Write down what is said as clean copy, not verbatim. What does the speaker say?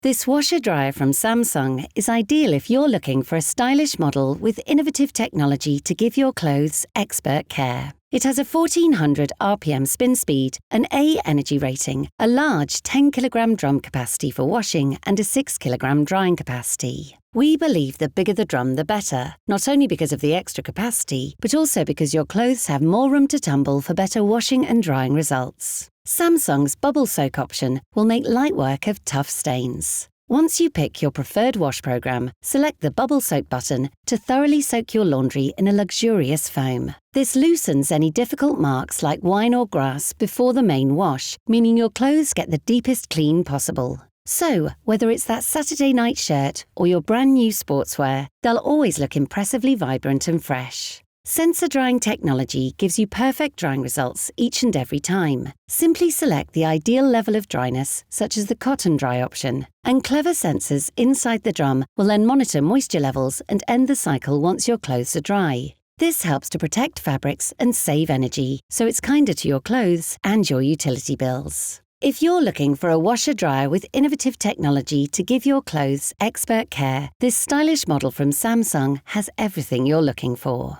This washer-dryer from Samsung is ideal if you're looking for a stylish model with innovative technology to give your clothes expert care. It has a 1400 RPM spin speed, an A energy rating, a large 10kg drum capacity for washing, and a 6kg drying capacity. We believe the bigger the drum, the better, not only because of the extra capacity, but also because your clothes have more room to tumble for better washing and drying results. Samsung's Bubblesoak option will make light work of tough stains. Once you pick your preferred wash program, select the Bubblesoak button to thoroughly soak your laundry in a luxurious foam. This loosens any difficult marks like wine or grass before the main wash, meaning your clothes get the deepest clean possible. So, whether it's that Saturday night shirt or your brand new sportswear, they'll always look impressively vibrant and fresh. Sensor drying technology gives you perfect drying results each and every time. Simply select the ideal level of dryness, such as the cotton dry option, and clever sensors inside the drum will then monitor moisture levels and end the cycle once your clothes are dry. This helps to protect fabrics and save energy, so it's kinder to your clothes and your utility bills. If you're looking for a washer-dryer with innovative technology to give your clothes expert care, this stylish model from Samsung has everything you're looking for.